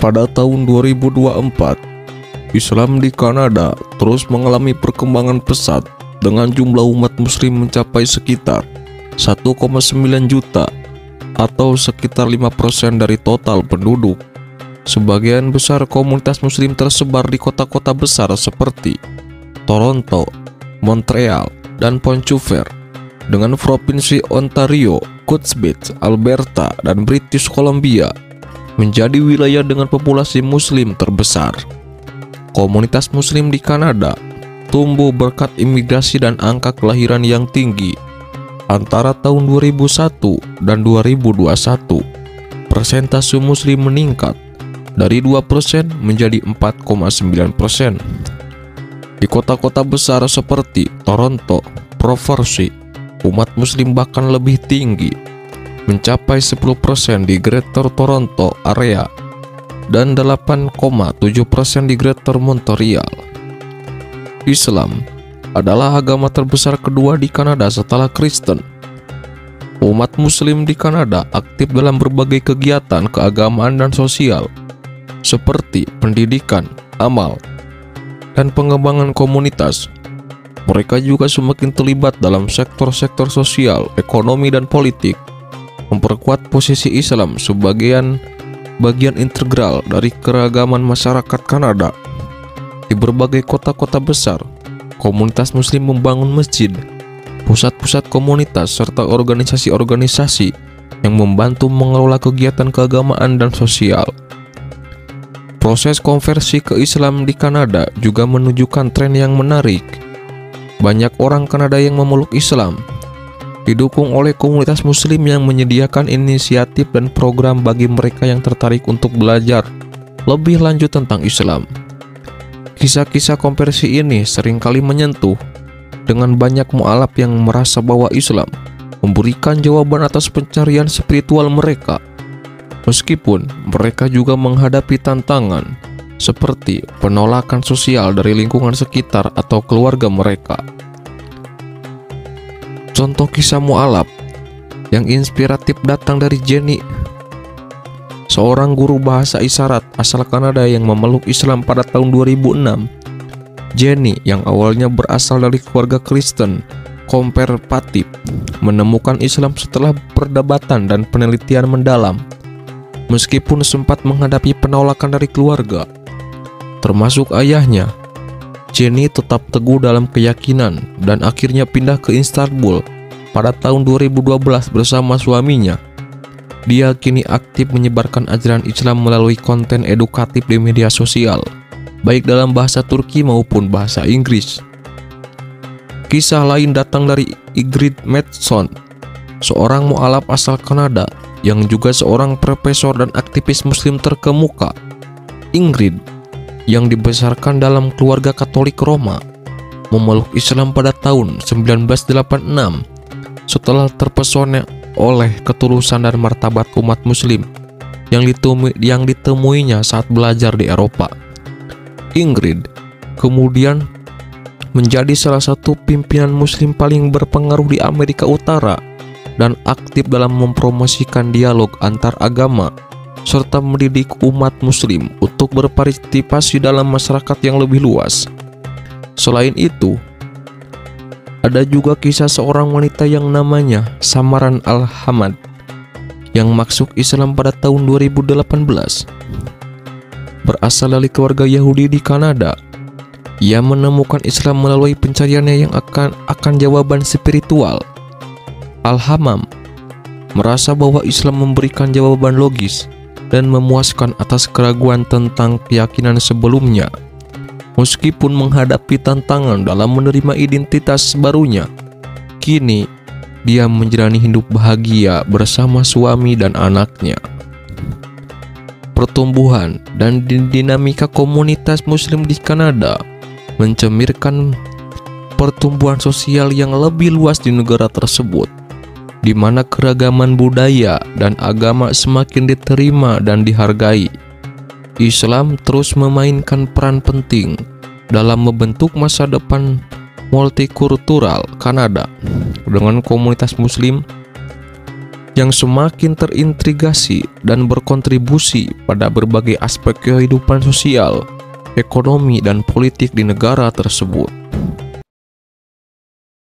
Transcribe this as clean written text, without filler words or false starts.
Pada tahun 2024, Islam di Kanada terus mengalami perkembangan pesat dengan jumlah umat muslim mencapai sekitar 1,9 juta atau sekitar 5% dari total penduduk. Sebagian besar komunitas muslim tersebar di kota-kota besar seperti Toronto, Montreal, dan Vancouver, dengan provinsi Ontario, Quebec, Alberta, dan British Columbia menjadi wilayah dengan populasi muslim terbesar. Komunitas muslim di Kanada tumbuh berkat imigrasi dan angka kelahiran yang tinggi. Antara tahun 2001 dan 2021, persentase muslim meningkat dari 2% menjadi 4,9%. Di kota-kota besar seperti Toronto, Provinsi, umat muslim bahkan lebih tinggi, mencapai 10% di Greater Toronto Area dan 8,7% di Greater Montreal. Islam adalah agama terbesar kedua di Kanada setelah Kristen. Umat muslim di Kanada aktif dalam berbagai kegiatan keagamaan dan sosial seperti pendidikan, amal, dan pengembangan komunitas. Mereka juga semakin terlibat dalam sektor-sektor sosial, ekonomi, dan politik, memperkuat posisi Islam sebagai bagian integral dari keragaman masyarakat Kanada. Di berbagai kota-kota besar, komunitas muslim membangun masjid, pusat-pusat komunitas, serta organisasi-organisasi yang membantu mengelola kegiatan keagamaan dan sosial. Proses konversi ke Islam di Kanada juga menunjukkan tren yang menarik. Banyak orang Kanada yang memeluk Islam, didukung oleh komunitas muslim yang menyediakan inisiatif dan program bagi mereka yang tertarik untuk belajar lebih lanjut tentang Islam. Kisah-kisah konversi ini seringkali menyentuh, dengan banyak mu'alaf yang merasa bahwa Islam memberikan jawaban atas pencarian spiritual mereka, meskipun mereka juga menghadapi tantangan seperti penolakan sosial dari lingkungan sekitar atau keluarga mereka. Contoh kisah mu'alaf yang inspiratif datang dari Jenny, seorang guru bahasa isyarat asal Kanada yang memeluk Islam pada tahun 2006. Jenny yang awalnya berasal dari keluarga Kristen konservatif menemukan Islam setelah perdebatan dan penelitian mendalam. Meskipun sempat menghadapi penolakan dari keluarga, termasuk ayahnya, Jenny tetap teguh dalam keyakinan dan akhirnya pindah ke Istanbul pada tahun 2012 bersama suaminya. Dia kini aktif menyebarkan ajaran Islam melalui konten edukatif di media sosial, baik dalam bahasa Turki maupun bahasa Inggris. Kisah lain datang dari Ingrid Matheson, seorang mu'alaf asal Kanada yang juga seorang profesor dan aktivis muslim terkemuka. Ingrid, yang dibesarkan dalam keluarga Katolik Roma, memeluk Islam pada tahun 1986 setelah terpesona oleh ketulusan dan martabat umat muslim yang ditemuinya saat belajar di Eropa. Ingrid kemudian menjadi salah satu pimpinan muslim paling berpengaruh di Amerika Utara dan aktif dalam mempromosikan dialog antar agama serta mendidik umat muslim untuk berpartisipasi dalam masyarakat yang lebih luas. Selain itu, ada juga kisah seorang wanita yang namanya Samaran Al-Hamad yang masuk Islam pada tahun 2018. Berasal dari keluarga Yahudi di Kanada, ia menemukan Islam melalui pencariannya yang akan jawaban spiritual. Al-Hamam merasa bahwa Islam memberikan jawaban logis dan memuaskan atas keraguan tentang keyakinan sebelumnya. Meskipun menghadapi tantangan dalam menerima identitas barunya, kini dia menjalani hidup bahagia bersama suami dan anaknya. Pertumbuhan dan dinamika komunitas muslim di Kanada mencerminkan pertumbuhan sosial yang lebih luas di negara tersebut, di mana keragaman budaya dan agama semakin diterima dan dihargai. Islam terus memainkan peran penting dalam membentuk masa depan multikultural Kanada, dengan komunitas muslim yang semakin terintegrasi dan berkontribusi pada berbagai aspek kehidupan sosial, ekonomi, dan politik di negara tersebut.